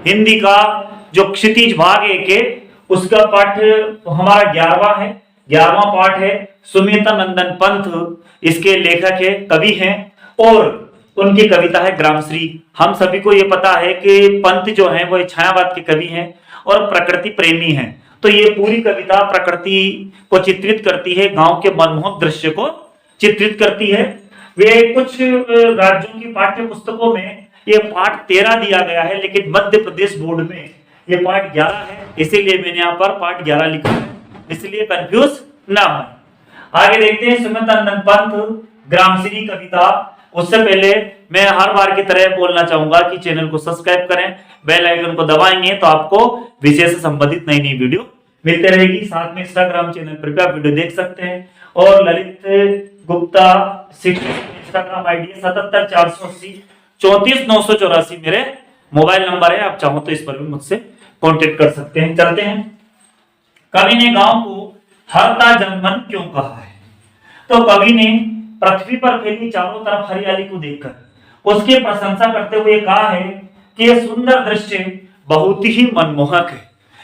हिंदी का जो क्षितिज भाग एक है उसका पाठ हमारा 11वां है, 11वां पाठ है। सुमेधा नंदन पंत इसके लेखक है, कवि हैं और उनकी कविता है ग्रामश्री। हम सभी को ये पता है कि पंत जो है वो छायावाद के कवि हैं और प्रकृति प्रेमी हैं। तो ये पूरी कविता प्रकृति को चित्रित करती है, गांव के मनमोहक दृश्य को चित्रित करती है। वे कुछ राज्यों की पाठ्य पुस्तकों में ये पाठ 13 दिया गया है, लेकिन मध्य प्रदेश बोर्ड में ये पाठ 11 है, इसीलिए मैंने यहाँ पर पाठ 11 लिखा है, इसलिए कंफ्यूज ना हो। आगे देखते हैं सुमेधा नंदन पंत ग्रामश्री कविता। उससे पहले मैं हर बार की तरह बोलना चाहूंगा कि चैनल को सब्सक्राइब करें, बेल आइकन को दबाएंगे तो आपको विषय से संबंधित नई नई वीडियो मिलते रहेगी। साथ में इंस्टाग्राम चैनल पर भी आप वीडियो देख सकते हैं और ललित गुप्ता इंस्टाग्राम आईडी 77 480 34 984 मेरे मोबाइल नंबर है, आप चाहो तो इस पर भी मुझसे कांटेक्ट कर सकते हैं। चलते हैं, कवि ने गांव को हरता जनमन क्यों कहा है? तो कवि ने पृथ्वी पर फैली चारों तरफ हरियाली को देखकर उसकी प्रशंसा करते हुए कहा है कि यह सुंदर दृश्य बहुत ही मनमोहक है,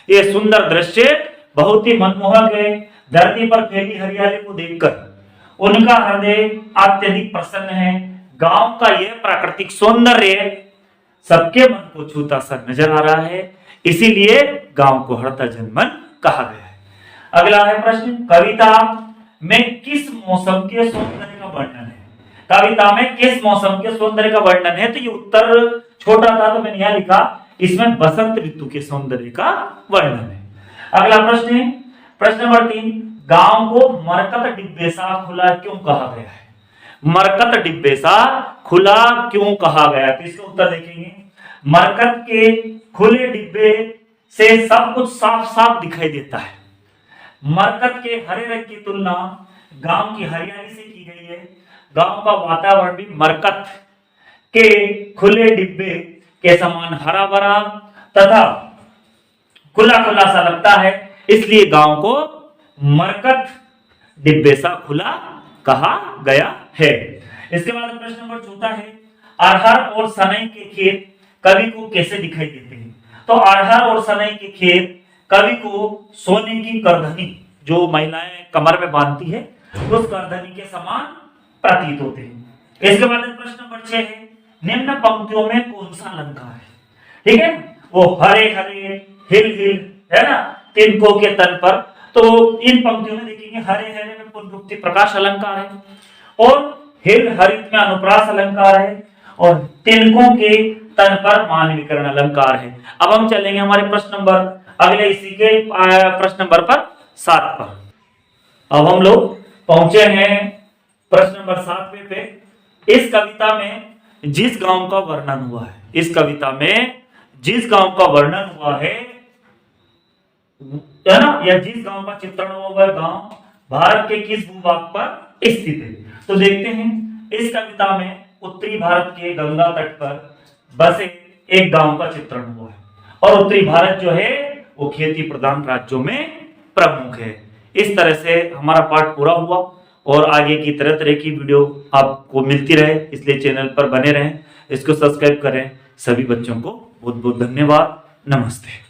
यह सुंदर दृश्य बहुत ही मनमोहक है। धरती पर फैली हरियाली को देखकर उनका हृदय अत्यधिक प्रसन्न है। गांव का यह प्राकृतिक सौंदर्य सबके मन को छूता सा नजर आ रहा है, इसीलिए गांव को हरता जनमन कहा गया है। अगला है प्रश्न, कविता में किस मौसम के सौंदर्य का वर्णन है? कविता में किस मौसम के सौंदर्य का वर्णन है? तो ये उत्तर छोटा था तो मैंने यहां लिखा, इसमें बसंत ऋतु के सौंदर्य का वर्णन है। अगला प्रश्न है प्रश्न नंबर 3, गांव को मरकत डिब्बे सा खुला क्यों कहा गया है? मरकत डिब्बे सा खुला क्यों कहा गया? तो इसका उत्तर देखेंगे, मरकत के खुले डिब्बे से सब कुछ साफ साफ दिखाई देता है। मरकत के हरे रंग की तुलना गांव की हरियाली से की गई है। गांव का वातावरण भी मरकत के खुले डिब्बे के समान हरा भरा तथा खुला खुला सा लगता है, इसलिए गांव को मरकत डिब्बे सा खुला कहा गया है। इसके बाद प्रश्न नंबर 14 है, अरहर और सनई के खेत कवि को कैसे दिखाई देते हैं? तो अरहर और सनई के खेत कवि को सोने की करधनी जो महिलाएं कमर में बांधती है उस करधनी के समान प्रतीत होते हैं। इसके बाद प्रश्न नंबर 6 है, निम्न पंक्तियों में कौन सा अलंकार है? ठीक है, वो हरे हरे हिल हिल है ना तिनकों के तन पर। तो इन पंक्तियों में देखेंगे, हरे हरे में पुनरुक्ति प्रकाश अलंकार है और हिल हरित में अनुप्रास अलंकार है और तिनकों के तन पर मानवीकरण अलंकार है। अब हम चलेंगे हमारे प्रश्न नंबर अगले इसी के प्रश्न नंबर पर 7 पर। अब हम लोग पहुंचे हैं प्रश्न नंबर 7 पे। इस कविता में जिस गांव का वर्णन हुआ है, इस कविता में जिस गांव का वर्णन हुआ है ना, या जिस गांव का चित्रण हुआ वह गांव भारत के किस भूभाग पर स्थित है? तो देखते हैं, इस कविता में उत्तरी भारत के गंगा तट पर बसे एक गांव का चित्रण हुआ है और उत्तरी भारत जो है वो खेती प्रधान राज्यों में प्रमुख है। इस तरह से हमारा पाठ पूरा हुआ और आगे की तरह तरह की वीडियो आपको मिलती रहे, इसलिए चैनल पर बने रहें, इसको सब्सक्राइब करें। सभी बच्चों को बहुत बहुत धन्यवाद। नमस्ते।